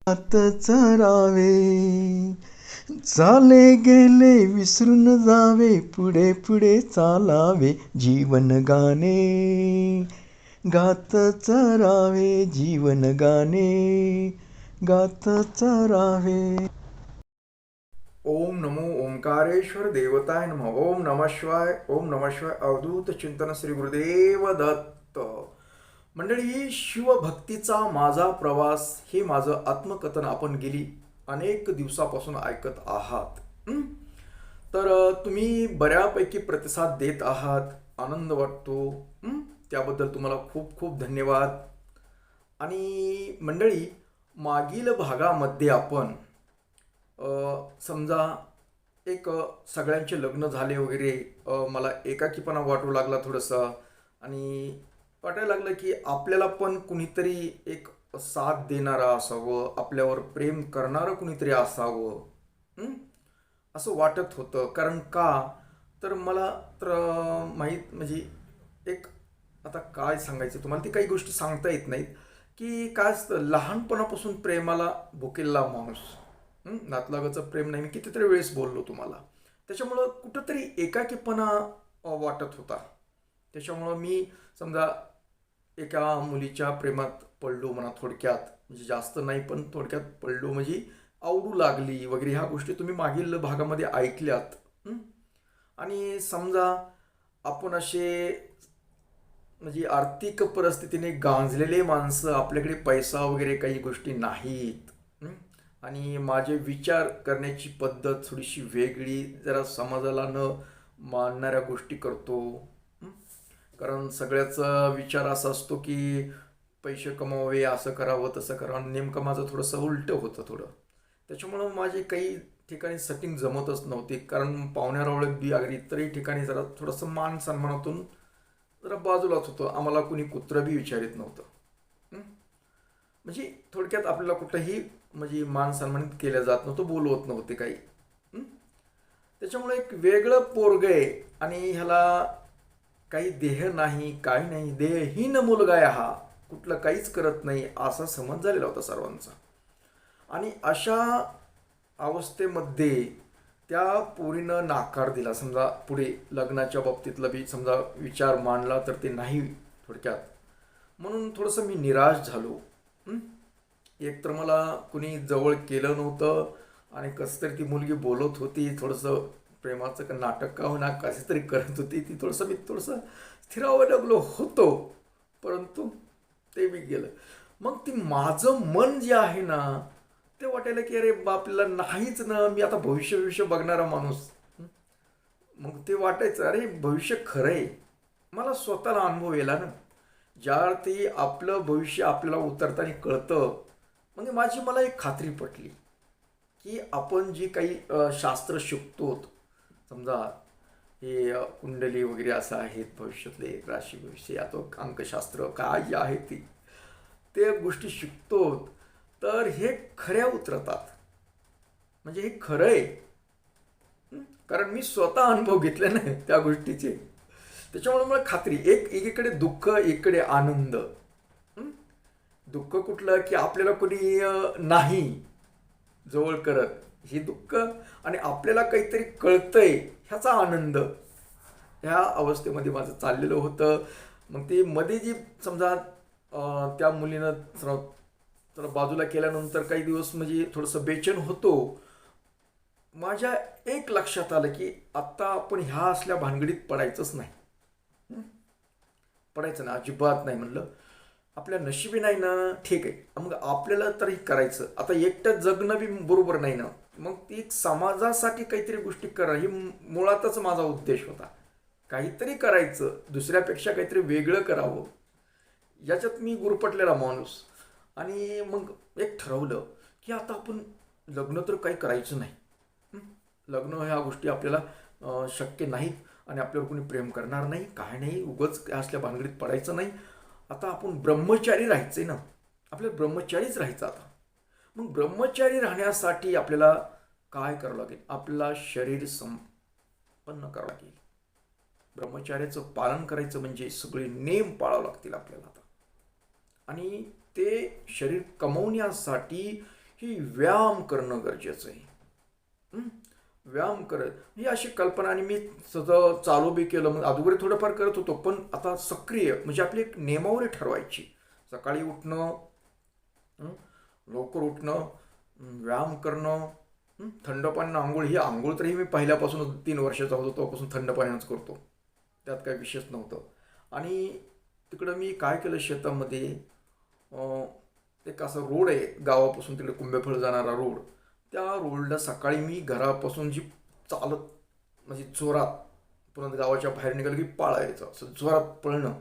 आत चरावे, चाले गेले विसरून जावे, पुढे पुढे चालावे, जीवन गाणे गात चरावे, जीवन गाणे गात चरावे. ओम नमो ओंकारेश्वर देवताय नमः. ओम नमः शिवाय. ओम नमः शिवाय. अवधूत चिंतन श्री गुरुदेव दत्त. मंडळी, शिवभक्तीचा माझा प्रवास हे माझं आत्मकथन आपण गेली अनेक दिवसापासून ऐकत आहात. तर तुम्ही बऱ्यापैकी प्रतिसाद देत आहात, आनंद वाटतो. त्याबद्दल तुम्हाला खूप खूप धन्यवाद. आणि मंडळी, मागील भागामध्ये आपण समजा एक सगळ्यांचे लग्न झाले वगैरे, मला एकाकीपणा वाटू लागला थोडंसं, आणि वाटायला लागलं की आपल्याला पण कुणीतरी एक साथ देणारं असावं, आपल्यावर प्रेम करणारं कुणीतरी असावं. असं वाटत होतं. कारण का तर मला तर माहीत म्हणजे एक, आता काय सांगायचं तुम्हाला, ती काही गोष्टी सांगता येत नाहीत की काय असतं, लहानपणापासून प्रेमाला भुकेलेला माणूस. नातलागाचं प्रेम नाही, मी कितीतरी वेळेस बोललो तुम्हाला. त्याच्यामुळं कुठंतरी एकाकीपणा वाटत होता. त्याच्यामुळं मी समजा एका मुलीच्या प्रेमात पडलो म्हणा, थोडक्यात, म्हणजे जास्त नाही पण थोडक्यात पडलो, म्हणजे आवडू लागली वगैरे. ह्या गोष्टी तुम्ही मागील भागामध्ये ऐकल्यात. आणि समजा आपण असे म्हणजे आर्थिक परिस्थितीने गांजलेले माणसं, आपल्याकडे पैसा वगैरे काही गोष्टी नाहीत. आणि माझे विचार करण्याची पद्धत थोडीशी वेगळी, जरा समाजाला न मानणाऱ्या गोष्टी करतो. कारण सगळ्याचा विचार असा असतो की पैसे कमवावे, असं करावं तसं करावं. नेमकं माझं थोडंसं उलटं होतं थोडं. त्याच्यामुळं माझी काही ठिकाणी सेटिंग जमतच नव्हती. कारण पाहुण्यारावळ्यात बी अगदी इतरही ठिकाणी जरा थोडंसं मान सन्मानातून जरा बाजूलाच होतं. आम्हाला कुणी कुत्रं बी विचारित नव्हतं. म्हणजे थोडक्यात आपल्याला कुठंही म्हणजे मान सन्मानित केलं जात नव्हतं, बोलवत नव्हते काही. त्याच्यामुळे एक वेगळं पोरग आहे, आणि ह्याला काही देह नाही, काही नाही, देहहीन मुलगा आहे हा, कुठलं काहीच करत नाही, असा समज झालेला होता सर्वांचा. आणि अशा अवस्थेमध्ये त्या पोरीनं नाकार दिला. समजा पुढे लग्नाच्या बाबतीतला बी समजा विचार मांडला तर ते नाही थोडक्यात. म्हणून थोडंसं मी निराश झालो. एक तर मला कुणी जवळ केलं नव्हतं, आणि कसं तरी ती मुलगी बोलत होती, थोडंसं प्रेमाचं का नाटक का होईना कशी तरी करत होती ती. थोडंसं स्थिरावं लागलो होतो, परंतु ते बी गेलं. मग ती माझं मन जे आहे ना, ते वाटायला की अरे आपल्याला नाहीच ना, मी आता भविष्य बघणारा माणूस. मग ते वाटायचं अरे भविष्य खरं आहे. मला स्वतःला अनुभव येला ना, ज्यावरती आपलं भविष्य आपल्याला उतरताना कळतं. म्हणजे मला एक खात्री पटली की आपण जी काही शास्त्र शिकतो, समजा हे कुंडली वगैरे असं आहेत, भविष्यातले राशी भविष्य, आता अंकशास्त्र काय आहे ते गोष्टी शिकतो, तर हे खऱ्या उतरतात. म्हणजे हे खरं आहे. कारण मी स्वतः अनुभव घेतले ना त्या गोष्टीचे. त्याच्यामुळे मला खात्री, एकीकडे दुःख, एकीकडे आनंद. दुःख कुठलं की आपल्याला कोणी नाही जवळ करत, हे दुःख, आणि आपल्याला काहीतरी कळतंय ह्याचा आनंद. ह्या अवस्थेमध्ये माझं चाललेलं होतं. मग ते मध्ये जी समजा त्या मुलीनं तर बाजूला केल्यानंतर काही दिवस म्हणजे थोडंसं बेचैन होतो. माझ्या एक लक्षात आलं की आत्ता आपण ह्या असल्या भानगडीत पडायचंच नाही. पडायचं ना, अजिबात नाही. म्हणलं आपल्या नशिबी नाही ना, ठीक आहे, मग आपल्याला तर हे करायचं. आता एकटं जगणं बी बरोबर नाही ना, मग ती समाजासाठी काहीतरी गोष्टी करा, ही मुळातच माझा उद्देश होता. काहीतरी करायचं, दुसऱ्यापेक्षा काहीतरी वेगळं करावं, याच्यात मी गुरपटलेला माणूस. आणि मग एक ठरवलं की आता आपण लग्न तर काही करायचं नाही. लग्न ह्या गोष्टी आपल्याला शक्य नाहीत, आणि आपल्यावर कोणी प्रेम करणार नाही, काय नाही, उगच असल्या भानगडीत पडायचं नाही. आता आपण ब्रह्मचारी राहायचंय ना, आपल्याला ब्रह्मचारीच राहायचं आता. मग ब्रह्मचारी राहण्यासाठी आपल्याला काय करावं लागेल, आपल्याला शरीर संपन्न करावं लागेल. ब्रह्मचार्याचं पालन करायचं म्हणजे सगळे नेम पाळावं लागतील आपल्याला आता. आणि ते शरीर कमवण्यासाठी ही व्यायाम करणं गरजेचं आहे. व्यायाम करत ही अशी कल्पना, आणि मी सतत चालू बी केलं. मग अगोदर थोडंफार करत होतो, पण आता सक्रिय म्हणजे आपली एक नियमावली ठरवायची. सकाळी उठणं, लवकर उठणं, व्यायाम करणं, थंड पाण्यानं आंघोळ. ही आंघोळ तरी मी पहिल्यापासून 3 वर्षाचा होतो तेव्हापासून थंड पाण्यानंच करतो, त्यात काही विशेष नव्हतं. आणि तिकडं मी काय केलं, शेतामध्ये एक असा रोड आहे गावापासून तिकडे कुंभेफळ जाणारा रोड. त्या रोडला सकाळी मी घरापासून जी चालत म्हणजे जोरात, पुन्हा गावाच्या बाहेर निघालं की पाळायचं, असं जोरात पळणं,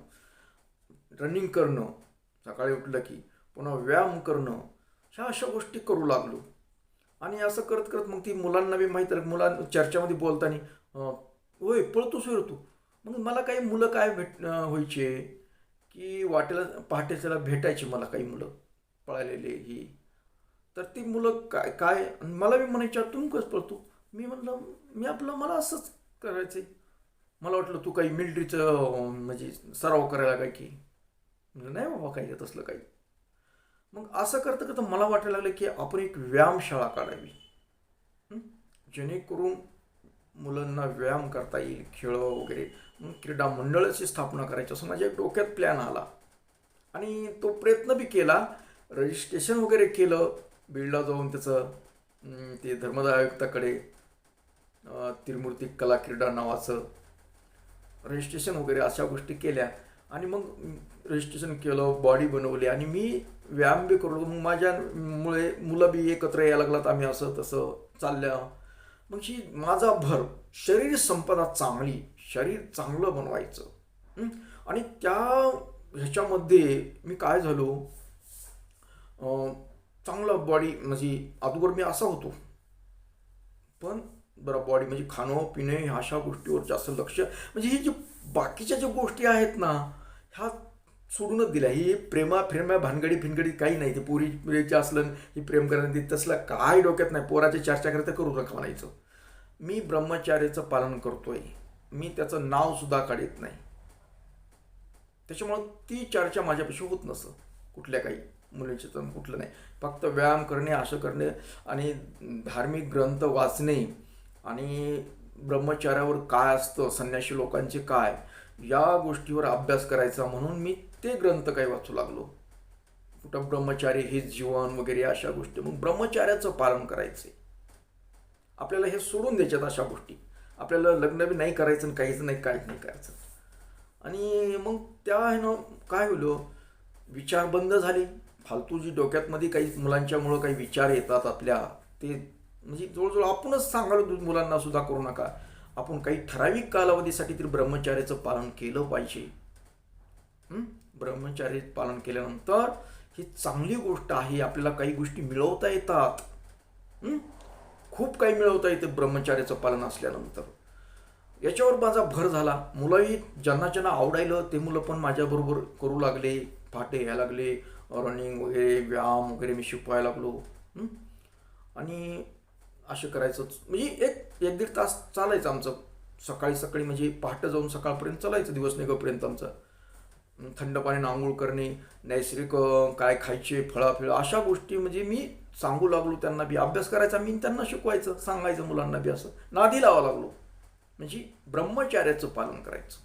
रनिंग करणं सकाळी उठलं की, पुन्हा व्यायाम करणं, ह्या अशा गोष्टी करू लागलो. आणि असं करत करत मग ती मुलांना बी माहीत आहे. मुलांना चर्चामध्ये बोलताना, होय पळतोस होय तू. मग मला काही मुलं काय व्हायचे की वाटेला पहाटेच्याला भेटायची मला काही मुलं पळालेली ही. तर ती मुलं काय काय मला बी म्हणायच्या, तू कसं पळतो. मी म्हणलं मला असंच करायचं. मला वाटलं तू काही मिलिटरीचं म्हणजे सराव करायला काय की. म्हणलं नाही बाबा काही येत असलं काही. मग असं करता करता मला वाटायला लागलं की आपण एक व्यायामशाळा काढावी, जेणेकरून मुलांना व्यायाम करता येईल, खेळ वगैरे. मग क्रीडा मंडळाची स्थापना करायची असं माझ्या डोक्यात प्लॅन आला. आणि तो प्रयत्न बी केला, रजिस्ट्रेशन वगैरे केलं बीडला जाऊन त्याचं. ते धर्मदाय आयुक्ताकडे त्रिमूर्ती कला क्रीडा नावाचं रजिस्ट्रेशन वगैरे अशा गोष्टी केल्या. आणि मग रजिस्ट्रेशन केलं, बॉडी बनवली, आणि मी व्यायाम बी करू. मग माझ्यामुळे मुलं बी एकत्र यायला लागलात, आम्ही असं तसं चाललं. मग ही माझा भर शरीर संपदा चांगली, शरीर चांगलं बनवायचं. आणि त्या ह्याच्यामध्ये मी काय झालो, चांगला बॉडी म्हणजे अगोदर मी असा होतो, पण बरं बॉडी म्हणजे खाणं पिणे अशा गोष्टीवर जास्त लक्ष, म्हणजे ही जी बाकीच्या ज्या गोष्टी आहेत ना ह्या सोडूनच दिल्या. ही प्रेमा भानगडी फिनगडी काही नाही. ते पोरीचे असलं ही प्रेम करणं ते तसलं काय डोक्यात नाही. पोराची चर्चा करता करू नका म्हणायचं. मी ब्रह्मचार्याचं पालन करतोय, मी त्याचं नाव सुद्धा काढत नाही. त्याच्यामुळं ती चर्चा माझ्यापाशी होत नसतं कुठल्या काही मुलींची, तर कुठलं नाही. फक्त व्यायाम करणे, असं करणे, आणि धार्मिक ग्रंथ वाचणे, आणि ब्रह्मचार्यावर काय असतं, संन्यासी लोकांचे काय, या गोष्टीवर अभ्यास करायचा म्हणून मी ते ग्रंथ काही वाचू लागलो. कुठं ब्रह्मचार्य हे जीवन वगैरे अशा गोष्टी. मग ब्रह्मचार्याचं पालन करायचे, आपल्याला हे सोडून द्यायच्यात अशा गोष्टी. आपल्याला लग्न बी नाही करायचं, काहीच नाही करायचं. आणि मग त्या ह्यानं काय होलं, विचार बंद झाले. फालतू जी डोक्यातमध्ये काही मुलांच्यामुळं काही विचार येतात आपल्या, ते म्हणजे जवळजवळ आपणच सांगायला मुलांना सुद्धा करू नका. आपण काही ठराविक कालावधीसाठी तरी ब्रह्मचार्याचं पालन केलं पाहिजे. ब्रह्मचार्य पालन केल्यानंतर ही चांगली गोष्ट आहे. आपल्याला काही गोष्टी मिळवता येतात, खूप काही मिळवता येतं ब्रह्मचार्याचं पालन असल्यानंतर. याच्यावर माझा भर झाला. मुलंही ज्यांना ज्यांना आवडायलं ते मुलं पण माझ्याबरोबर करू लागले, पहाटे यायला लागले, रनिंग वगैरे व्यायाम वगैरे मी शिकवायला लागलो. आणि असं करायचं म्हणजे एक दीड तास चालायचं आमचं सकाळी म्हणजे पहाटे जाऊन सकाळपर्यंत चालायचं, दिवस निघेपर्यंत आमचं. थंड पाण्याने आंघोळ करणे, नैसर्गिक काय खायचे, फळं अशा गोष्टी म्हणजे मी सांगू लागलो. त्यांना बी अभ्यास करायचा, मी त्यांना शिकवायचं, सांगायचं मुलांना बी, असं नादी लावा लागलो. म्हणजे ब्रह्मचार्याचं पालन करायचं.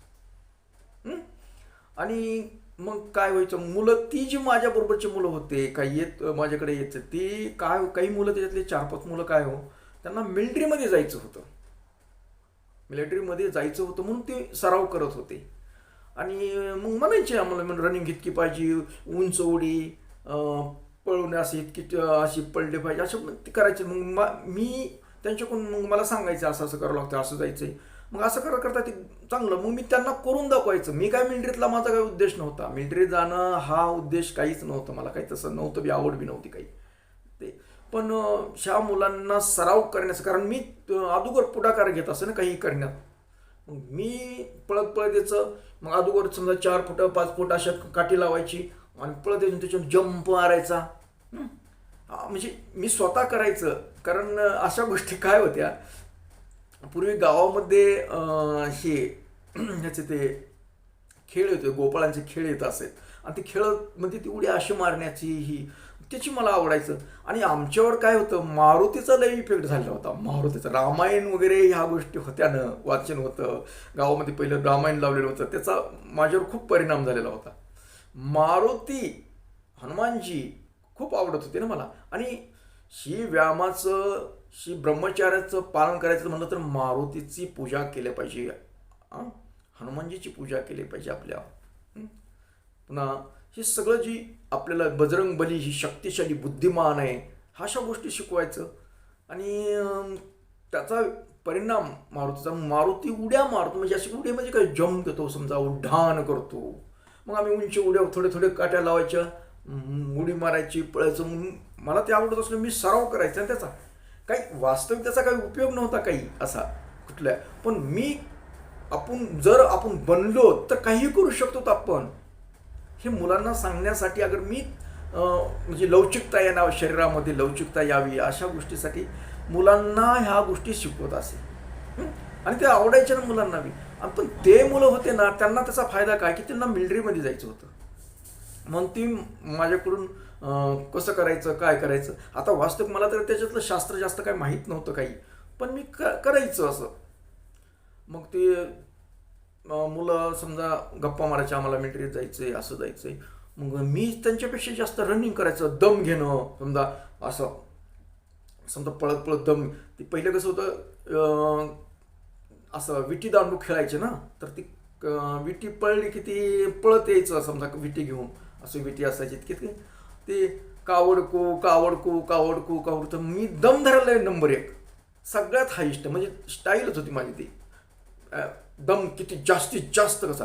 आणि मग काय व्हायचं, मुलं ती जी माझ्याबरोबरची मुलं होते काही माझ्याकडे यायचं, ती काय काही मुलं त्याच्यातले 4-5 मुलं काय हो, त्यांना मिलिटरीमध्ये जायचं होतं म्हणून ते सराव करत होते. आणि मग म्हणायचे आम्हाला रनिंग इतकी पाहिजे, उंच उडी, पळवणे असे इतकी अशी पडले पाहिजे, असं ते करायचे. मग मी त्यांच्याकडून मग मला सांगायचं असं असं करावं लागतं, असं जायचं आहे. मग असं करता ते चांगलं. मग मी त्यांना करून दाखवायचं. मी काय मिलिटरीतला माझा काही उद्देश नव्हता, मिलिटरीत जाणं हा उद्देश काहीच नव्हतं. मला काही तसं नव्हतं बी, आवड बी नव्हती काही ते. पण ह्या मुलांना सराव करण्याचं, कारण मी अगोदर पुढाकार घेत असं ना काही करण्यात. मग मी पळत यायचं. मग अगोदर समजा 4 फूट 5 फूट अशा काठी लावायची आणि पळत यायचं, त्याच्यावर जंप मारायचा. म्हणजे मी स्वतः करायचं. कारण अशा गोष्टी काय होत्या, पूर्वी गावामध्ये ह्याचे ते खेळ होते, गोपाळांचे खेळ येत असेल, आणि ते खेळ म्हणजे ती उडी अशी मारण्याची, ही त्याची मला आवडायचं. आणि आमच्यावर काय होतं, मारुतीचा लय इफेक्ट झालेला होता. मारुतीचं रामायण वगैरे ह्या गोष्टी होत्या ना, वाचन होतं गावामध्ये, पहिलं रामायण लावलेलं होतं, त्याचा माझ्यावर खूप परिणाम झालेला होता. मारुती हनुमानजी खूप आवडत होते ना मला. आणि व्यायामाचं ब्रह्मचार्याचं पालन करायचं म्हणलं तर मारुतीची पूजा केली पाहिजे, हनुमानजीची पूजा केली पाहिजे आपल्या. पुन्हा हे सगळं जी आपल्याला बजरंग बली ही शक्तिशाली बुद्धिमान आहे, अशा गोष्टी शिकवायचं. आणि त्याचा परिणाम मारुती उड्या मारतो. म्हणजे अशी उड्या म्हणजे काय, जंप देतो, समजा उड्डाण करतो. मग आम्ही उंची उड्या थोडे थोडे काट्या लावायच्या, उडी मारायची, पळायचं. म्हणून मला ते आवडत असलं, मी सराव करायचा. आणि त्याचा काही वास्तविक त्याचा काही उपयोग नव्हता काही असा कुठल्या. पण जर आपण बनलो तर काही करू शकतो आपण, हे मुलांना सांगण्यासाठी. अगर मी म्हणजे लवचिकता येणार, शरीरामध्ये लवचिकता यावी अशा गोष्टीसाठी मुलांना ह्या गोष्टी शिकवत असे. आणि ते आवडायच्या ना मुलांना बी. पण ते मुलं होते ना, त्यांना त्याचा फायदा काय की त्यांना मिलिटरीमध्ये जायचं होतं. मग ती माझ्याकडून कसं करायचं, काय करायचं. आता वास्तविक मला तर त्याच्यातलं शास्त्र जास्त काय माहीत नव्हतं काही, पण मी करायचं असं. मग ते मुलं समजा गप्पा मारायच्या, आम्हाला मिलिटरीत जायचंय, असं जायचंय. मग मी त्यांच्यापेक्षा जास्त रनिंग करायचं, दम घेणं. समजा पळत पळत दम. ती पहिलं कसं होतं, असं विटी दांडू खेळायचे ना, तर ती विटी पळली की ती पळत यायचं, समजा विटी घेऊन. असं विटी असायची की ते कावडकू कावडकू कावडकू कावड. तर मी दम धरायला नंबर 1, सगळ्यात हायस्ट. म्हणजे स्टाईलच होती माझी ती. दम किती जास्तीत जास्त कसा,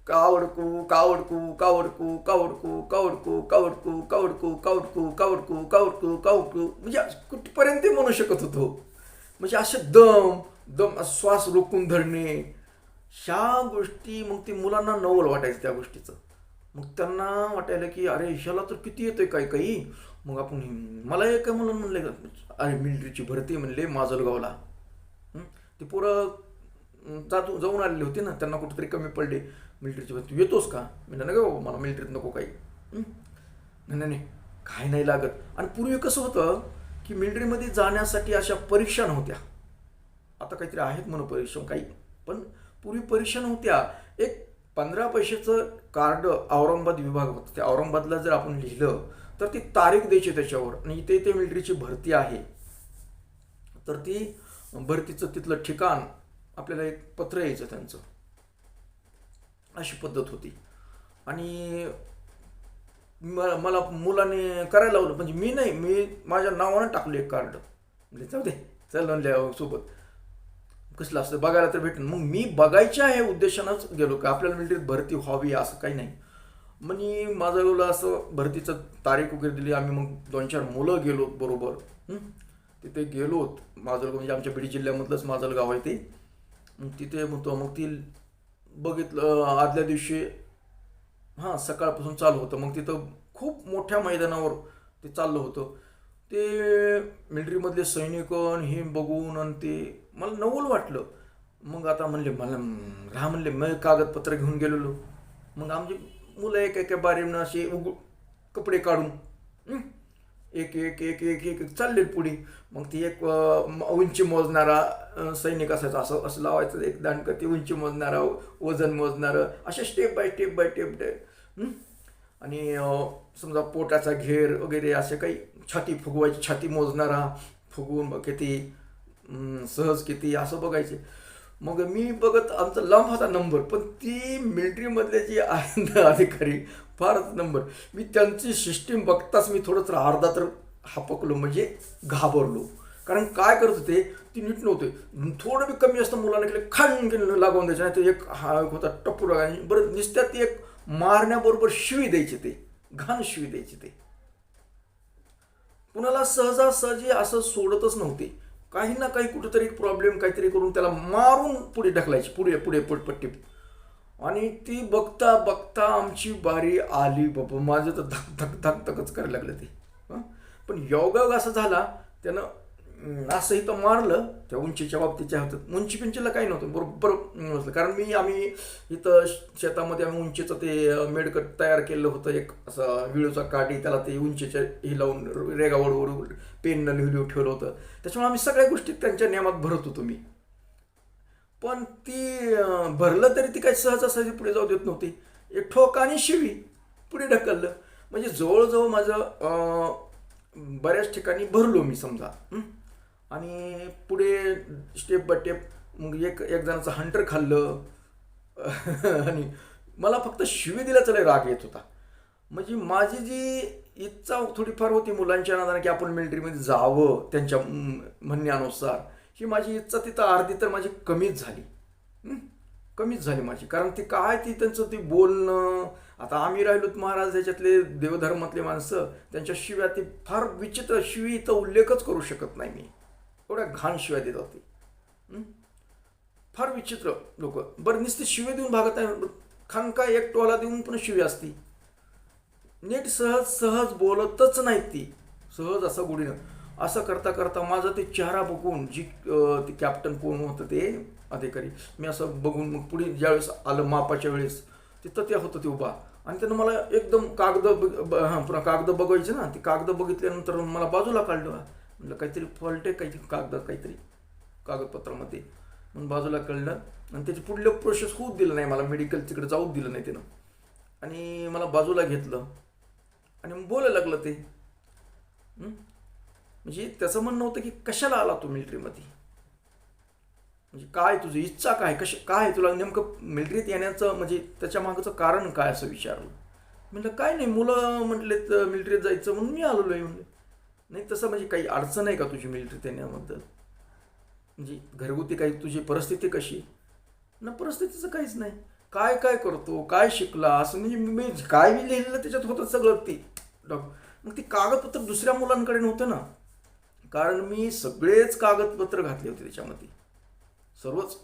कावडकू कावडकू कावडकू कावडकू कावडकू कावडकू कावडकू कावडकू कावडकू कावडकू कावडकू. म्हणजे कुठपर्यंत म्हणू शकत होतो. म्हणजे असे दम श्वास रोखून धरणे, ह्या गोष्टी. मग ती मुलांना नवल वाटायचं त्या गोष्टीचं. मग त्यांना वाटायला की अरे ह्याला तर किती येतंय काही. मग आपण, मला एक म्हणून म्हणले, अरे मिलिटरीची भरती म्हणले माजलगावला. ती पोरं जाऊन आलेली होती ना, त्यांना कुठेतरी कमी पडले. मिलिटरीची भरती येतोस का? मी नाही बाबा, मला मिलिटरीत नको काही. नाही काय नाही लागत. आणि पूर्वी कसं होतं की मिलिटरीमध्ये जाण्यासाठी अशा परीक्षा नव्हत्या. आता काहीतरी आहेत म्हणून परीक्षा काही, पण पूर्वी परीक्षा नव्हत्या. एक 15 पैशाचं कार्ड औरंगाबाद विभाग होतं. त्या औरंगाबादला जर आपण लिहिलं तर ती तारीख द्यायची त्याच्यावर, आणि इथे मिलिटरीची भरती आहे, तर ती भरतीचं तिथलं ठिकाण आपल्याला एक पत्र यायचं त्यांचं. अशी पद्धत होती. आणि मला मुलाने करायला लावलं. म्हणजे मी माझ्या नावानं टाकलं एक कार्ड. म्हणजे जाऊ दे, चल म्हणल्या सोबत, कसलं असतं बघायला तर भेटेल. मग मी बघायच्या आहे उद्देशानंच गेलो, का आपल्याला मिलिटरीत भरती व्हावी असं काही नाही. म्हणजे माझं असं भरतीचं तारीख वगैरे दिली. आम्ही मग 2-4 मुलं गेलो बरोबर. तिथे गेलोत. माजलगाव म्हणजे आमच्या बीड जिल्ह्यामधलंच माजलगाव आहे ते. मग तिथे म्हणतो, मग ती बघितलं. आदल्या दिवशी सकाळपासून चालू होतं. मग तिथं खूप मोठ्या मैदानावर ते चाललं होतं. ते मिलिटरीमधले सैनिक हे बघून आणि ते मला नवल वाटलं. मग आता म्हणले मला म्हणले, मी कागदपत्र घेऊन गेलेलो. मग आमची मुलं एका बारीनं असे कपडे काढून एक एक एक एक एक चालले पुढे. मग ती एक उंची मोजणारा सैनिक असायचा, असं लावायचं एक दांडकं, ती उंची मोजणारा, वजन मोजणारं, अशा स्टेप बाय स्टेप. आणि समजा पोटाचा घेर वगैरे असे काही, छाती फुगवायची, छाती मोजणारा, फुगवून बघ किती, सहज किती, असं बघायचे. मग मी बघत, आमचा लांब होता नंबर, पण ती मिलिटरीमधले जे आहेत अधिकारी फारच नंबर. मी त्यांची सिस्टीम बघताच मी थोडंसं अर्धा तर हापकलो, म्हणजे घाबरलो. कारण काय करत होते, ती नीट नव्हते. थोडं बी कमी असतं मुलांना केलं खाण लागवून द्यायचं. नाही तर एक होता टप्पू लागायची. बरं नुसत्यात ती एक मारण्याबरोबर शिवी द्यायची, ते घाण शिवी द्यायची. ते कुणाला सहजासहजी असं सोडतच नव्हते. काही ना काही कुठेतरी प्रॉब्लेम काहीतरी करून त्याला मारून पुढे ढकलायची, पुढे पट्टी. आणि ती बघता बघता आमची बारी आली बाबा. माझं तर धक धक धक धकच करायला लागलं ते. पण योगायोग असा झाला, त्यानं असं इथं मारलं त्या उंचीच्या बाबतीच्या होतं. उंची पिंचीला काही नव्हतं, बरोबर नसलं. कारण आम्ही इथं शेतामध्ये आम्ही उंचीचं ते मेडकट तयार केलं होतं, एक असं विळूचा काठी, त्याला ते उंचीच्या हे लावून रेगावडवर पेननं लिहून ठेवलं होतं. त्याच्यामुळे आम्ही सगळ्या गोष्टी त्यांच्या नियमात भरत होतो मी. पण ती भरलं तरी ती काही सहजासहजी पुढे जाऊ देत नव्हती. एक ठोका आणि शिवी पुढे ढकललं. म्हणजे जवळजवळ माझं बऱ्याच ठिकाणी भरलो मी समजा. आणि पुढे स्टेप बाय स्टेप मग एक एक जणाचं हंटर खाल्लं. आणि मला फक्त शिवी दिल्याचा लय राग येत होता. म्हणजे माझी जी इच्छा थोडीफार होती मुलांच्या नादाने की आपण मिलिटरीमध्ये जावं त्यांच्या म्हणण्यानुसार, ही माझी इच्छा तिथं अर्धी तर माझी कमीच झाली. कमीच झाली माझी. कारण ती काय ती त्यांचं ती बोलणं, आता आम्ही राहिलोत महाराज ह्याच्यातले देवधर्मातले माणसं, त्यांच्या शिव्या ती फार विचित्र, शिवी इथं उल्लेखच करू शकत नाही मी, एवढ्या घाण शिव्या देत होती. फार विचित्र लोक. बरं नुसते शिवे देऊन भागत नाही, खानका एक टोला देऊन पण शिवी असती. नीट सहज सहज बोलतच नाहीत ती, सहज असं गुढीनं. असं करता करता माझा ते चेहरा बघून जी ते कॅप्टन कोण होतं ते अधिकारी, मी असं बघून मग पुढे ज्यावेळेस आलं मापाच्या वेळेस तिथं ते होतं ते उभा. आणि त्यानं मला एकदम पुन्हा कागद बघायचे ना, ती कागद बघितल्यानंतर मला बाजूला काढलं. म्हटलं काहीतरी फॉल्ट आहे काहीतरी काहीतरी कागदपत्रामध्ये, म्हणून बाजूला काढलं. आणि त्याची पुढलं प्रोसेस होऊच दिलं नाही मला, मेडिकल तिकडे जाऊच दिलं नाही त्यानं. आणि मला बाजूला घेतलं आणि मग बोलायला लागलं ते. म्हणजे त्याचं म्हणणं होतं की कशाला आला तू मिलिटरीमध्ये, म्हणजे काय तुझी इच्छा काय, काय तुला नेमकं मिलिटरीत येण्याचं, म्हणजे त्याच्या मागचं कारण काय असं विचारलं. म्हटलं काय नाही, मुलं म्हटलेत मिलिटरीत जायचं म्हणून मी आलेलो आहे. म्हणले नाही तसं म्हणजे काही अडचण आहे का तुझी मिलिटरीत येण्याबद्दल, म्हणजे घरगुती काही तुझी परिस्थिती कशी ना. परिस्थितीचं काहीच नाही, काय काय करतो, काय शिकला, असं म्हणजे मी काय मी लिहिलेलं त्याच्यात होतं सगळं ती मग ती कागदपत्र दुसऱ्या मुलांकडे नव्हतं ना, कारण मी सगळेच कागदपत्र घातले होते त्याच्यामध्ये, सर्वच.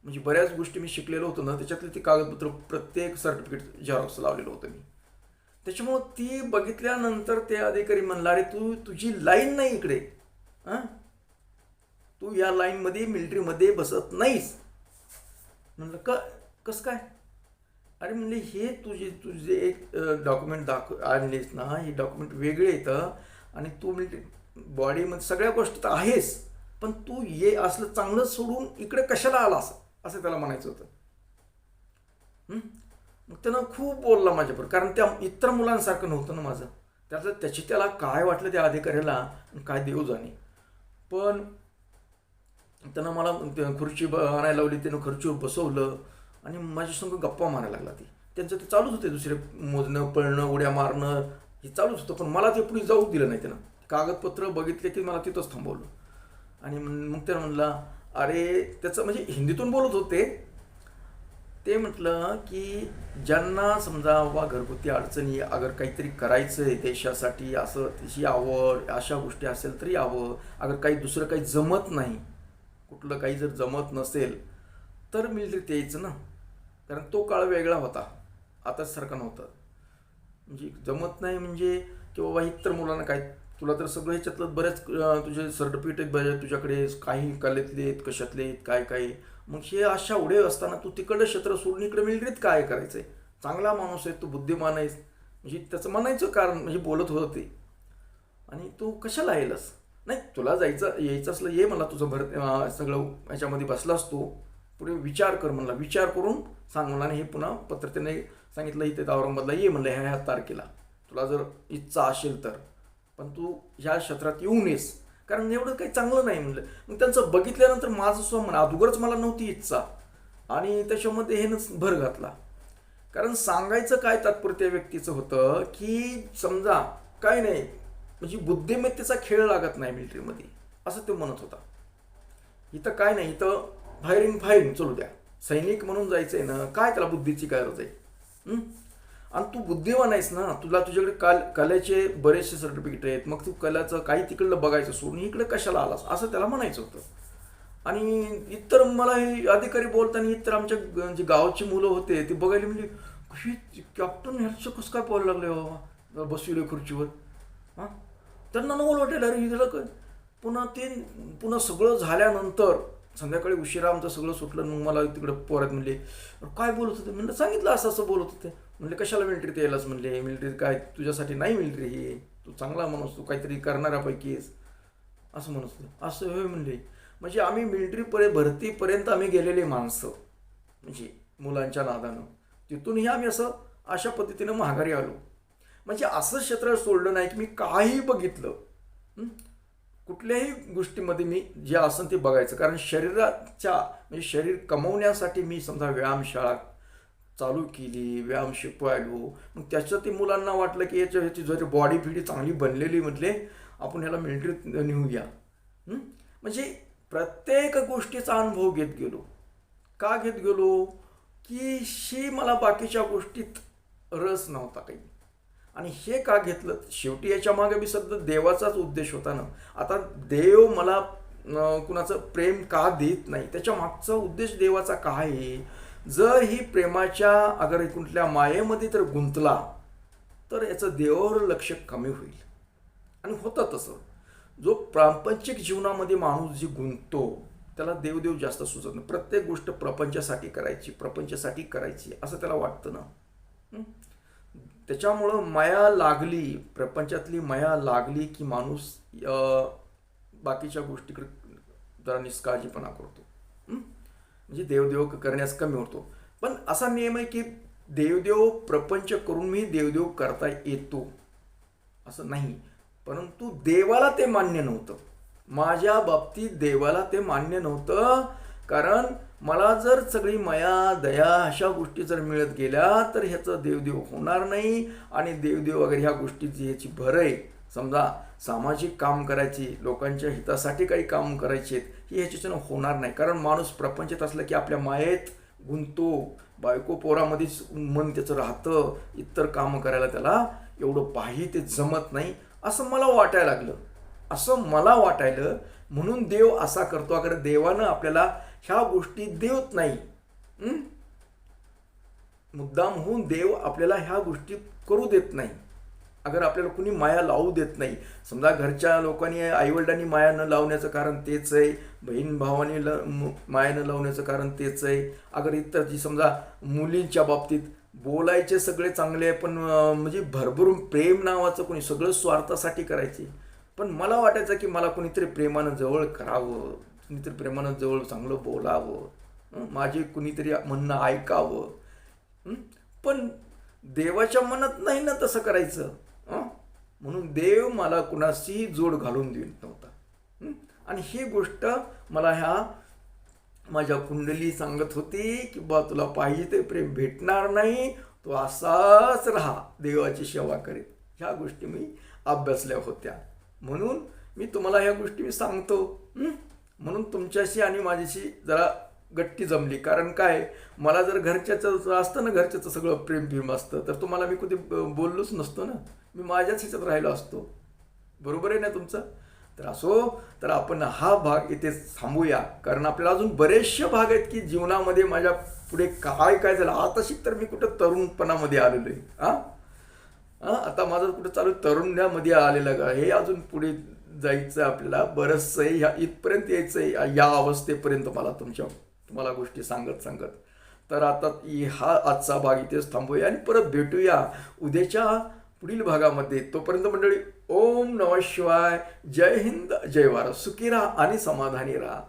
म्हणजे बऱ्याच गोष्टी मी शिकलेलो होतो ना, त्याच्यातले ती कागदपत्र प्रत्येक सर्टिफिकेट झेरॉक्स लावलेलं होतं मी. त्याच्यामुळं ती बघितल्यानंतर ते अधिकारी म्हणला, अरे तुझी लाईन नाही इकडे, तू या लाईनमध्ये मिलिटरीमध्ये बसत नाहीस. म्हणलं कसं काय. अरे म्हणले हे तुझे एक डॉक्युमेंट आणलेस ना, हे डॉक्युमेंट वेगळे येतं आणि तू मिलिटरी बॉडीमध्ये सगळ्या गोष्टी तर आहेस, पण तू ये असलं चांगलं सोडून इकडे कशाला आलास, असं त्याला म्हणायचं होतं. मग त्यानं खूप बोलला माझ्याबरोबर, कारण त्या इतर मुलांसारखं नव्हतं ना माझं. त्याला काय वाटलं त्या अधिकाऱ्याला, काय देव जाणे. पण त्यानं मला खुर्ची आणायला लावली, त्यानं खुर्चीवर बसवलं आणि माझ्यासंग गप्पा मारायला लागला. त्यांचं ते चालूच होते, दुसरे मोजणं पळणं उड्या मारणं हे चालूच होतं. पण मला ते पुढे जाऊच दिलं नाही त्यानं. कागदपत्र बघितले की मला तिथंच थांबवलं. आणि मग त्यानं म्हणला, अरे त्याचं म्हणजे हिंदीतून बोलत होते ते. म्हटलं की ज्यांना समजा वा घरगुती अडचणी, अगर काहीतरी करायचं आहे देशासाठी, असं त्याची आवड अशा गोष्टी असेल तरी यावं. अगर काही दुसरं काही जमत नाही, कुठलं काही जर जमत नसेल तर मिलिटरीत यायचं ना, कारण तो काळ वेगळा होता, आताच सारखा नव्हता. म्हणजे जमत नाही म्हणजे किंवा इतर मुलांना काय, तुला तर सगळं ह्याच्यातलं बऱ्याच तुझे सर्टिफिकेट आहेत बऱ्याच तुझ्याकडे, काही कलेतले आहेत कशातले आहेत काय काय. मग हे अशा उडे असताना तू तिकडं क्षेत्र सोडून इकडे मिलिटरीत काय करायचं आहे. चांगला माणूस आहे तू, बुद्धिमान आहेस, म्हणजे त्याचं म्हणायचं कारण म्हणजे बोलत होतं ते. आणि तू कशाला येलस, नाही तुला यायचं असलं ये, मला तुझं सगळं ह्याच्यामध्ये बसलास तू, पुढे विचार कर म्हणला, विचार करून सांग म्हणला. आणि हे पुन्हा पत्र त्याने सांगितलं, इथे औरंगाबादला ये म्हणलं ह्या तारखेला, तुला जर इच्छा असेल तर, पण तू ह्या क्षेत्रात येऊ नयेस, कारण एवढं काही चांगलं नाही म्हणलं. मग त्यांचं बघितल्यानंतर माझं स्वमन, अगोदरच मला नव्हती इच्छा आणि त्याच्यामध्ये हेनच भर घातला. कारण सांगायचं काय तात्पर्य त्या व्यक्तीचं होतं की समजा काय नाही, म्हणजे बुद्धिमत्तेचा खेळ लागत नाही मिलिटरीमध्ये, असं ते म्हणत होता. इथं काय नाही, इथं फायरिंग चालू द्या, सैनिक म्हणून जायचं आहे ना, काय त्याला बुद्धीची गरज आहे. आणि तू बुद्धिवान आहेस ना, तुझ्याकडे कलेचे बरेचसे सर्टिफिकेट आहेत, मग तू कलाचं काही तिकडलं बघायचं सोडून इकडे कशाला आलास, असं त्याला म्हणायचं होतं. आणि इतर मला हे अधिकारी बोलताना इतर आमच्या जे गावची मुलं होते ते बघायला म्हणजे, कशी कॅप्टन ह्याचं कसं काय बोलायला लागले बाबा, बसविले खुर्चीवर. त्यांना नवल वाटेल, अरे हिला काय. पुन्हा सगळं झाल्यानंतर संध्याकाळी उशिरा आमचं सगळं सुटलं. मग मला तिकडं पोरात म्हणले काय बोलत होते. म्हणलं सांगितलं असं असं बोलत होते. म्हणले कशाला मिलिटरीत यायलाच. म्हणले मिलिटरीत काय तुझ्यासाठी नाही मिलिटरी, ही तू चांगला माणूस, तू काहीतरी करणाऱ्यापैकीच असं म्हणत होते. असं होय म्हणले. म्हणजे आम्ही भरतीपर्यंत आम्ही गेलेले माणसं, म्हणजे मुलांच्या नादानं. तिथूनही आम्ही असं अशा पद्धतीनं माघारी आलो. म्हणजे असं क्षेत्र सोडलं नाही की मी काही बघितलं. कुठल्याही गोष्टीमध्ये मी जे असेल ते बघायचं. कारण शरीराच्या म्हणजे शरीर कमवण्यासाठी मी समजा व्यायामशाळा चालू केली, व्यायाम शिकवायलो. मग त्याचं ते मुलांना वाटलं की ह्याची जरी बॉडी फिडी चांगली बनलेली, म्हटले आपण ह्याला मिलिटरीत नेऊया. म्हणजे प्रत्येक गोष्टीचा अनुभव घेत गेलो. का घेत गेलो की मला बाकीच्या गोष्टीत रस नव्हता काही. आणि हे का घेतलं, शेवटी याच्या मागे बी सध्या देवाचाच उद्देश होता ना. आता देव मला कुणाचं प्रेम का देत नाही, त्याच्या मागचा उद्देश देवाचा काय आहे. जर ही प्रेमाच्या अगर कुठल्या मायेमध्ये तर गुंतला तर याचं देवावर लक्ष कमी होईल. आणि होतं तसं. जो प्रापंचिक जीवनामध्ये माणूस जी गुंततो त्याला देवदेव जास्त सुचत नाही. प्रत्येक गोष्ट प्रपंचासाठी करायची असं त्याला वाटतं ना. त्याच्यामुळं माया लागली, प्रपंचातली माया लागली की माणूस बाकीच्या गोष्टीकडे जरा निष्काळजीपणा करतो. म्हणजे देवदेव करण्यास कमी होतो. पण असा नियम आहे की देवदेव प्रपंच करून मी देवदेव करता येतो असं नाही. परंतु देवाला ते मान्य नव्हतं. माझ्या बाबतीत देवाला ते मान्य नव्हतं. कारण मला जर सगळी माया दया अशा गोष्टी जर मिळत गेल्या तर ह्याचं देवदेव होणार नाही. आणि देवदेव वगैरे ह्या गोष्टीची ह्याची भर आहे. समजा सामाजिक काम करायची, लोकांच्या हितासाठी काही काम करायचे ही ह्याच्यानं होणार नाही. कारण माणूस प्रपंचात असलं की आपल्या मायेत गुंतो, बायको पोरामध्येच मन त्याचं राहतं. इतर कामं करायला त्याला एवढं पाही ते जमत नाही असं मला वाटायलं. म्हणून देव असा करतो. अगर देवानं आपल्याला ह्या गोष्टी देत नाही, मुद्दाम होऊन देव आपल्याला ह्या गोष्टी करू देत नाही. अगर आपल्याला कुणी माया लावू देत नाही. समजा घरच्या लोकांनी आईवडिलांनी माया न लावण्याचं कारण तेच आहे, बहीण भावाने माया न लावण्याचं कारण तेच आहे. अगर इतर जी समजा मुलींच्या बाबतीत बोलायचे सगळे चांगले पण म्हणजे भरभरून प्रेम नावाचं कोणी सगळं स्वार्थासाठी करायचे. पण मला वाटायचं की मला कुणीतरी प्रेमानं जवळ करावं, कुणीतरी प्रेमानं जवळ चांगलं बोलावं, माझे कुणीतरी म्हणणं ऐकावं. पण देवाच्या मनात नाही ना तसं करायचं. म्हणून देव मला कुणाशीही जोड घालून देत नव्हता. आणि ही गोष्ट मला ह्या माझ्या कुंडली सांगत होती की बा तुला पाहिजे ते प्रेम भेटणार नाही, तो असाच राहा देवाची सेवा करीत. ह्या गोष्टी मी अभ्यासल्या होत्या. म्हणून मी तुम्हाला ह्या गोष्टी मी सांगतो. म्हणून तुमच्याशी आणि माझ्याशी जरा गट्टी जमली. कारण काय, मला जर घरच्याचं असतं ना, घरच्याचं सगळं प्रेम असतं तर तुम्हाला मी कधी बोललोच नसतो ना. मी माझ्याच ह्याच्यात राहिलो असतो. बरोबर आहे ना तुमचं. तर असो, तर आपण हा भाग इथे थांबूया. कारण आपल्याला अजून बरेचसे भाग आहेत की जीवनामध्ये माझ्या पुढे काय काय झालं. आताशी तर मी कुठं तरुणपणामध्ये आलेलो आहे. आता माझं कुठं चालू तरुण्यामध्ये आलेलं का, हे अजून पुढे जायचं आपल्याला बरंचसं आहे. ह्या इथपर्यंत यायचं आहे, या अवस्थेपर्यंत तुम्हाला गोष्टी सांगत. तर आता हा आजचा भाग इथेच थांबूया आणि परत भेटूया उद्याच्या पुढील भागामध्ये. तोपर्यंत मंडळी, ओम नमः शिवाय, जय हिंद, जय भारत. सुखी राहा आणि समाधानी राहा.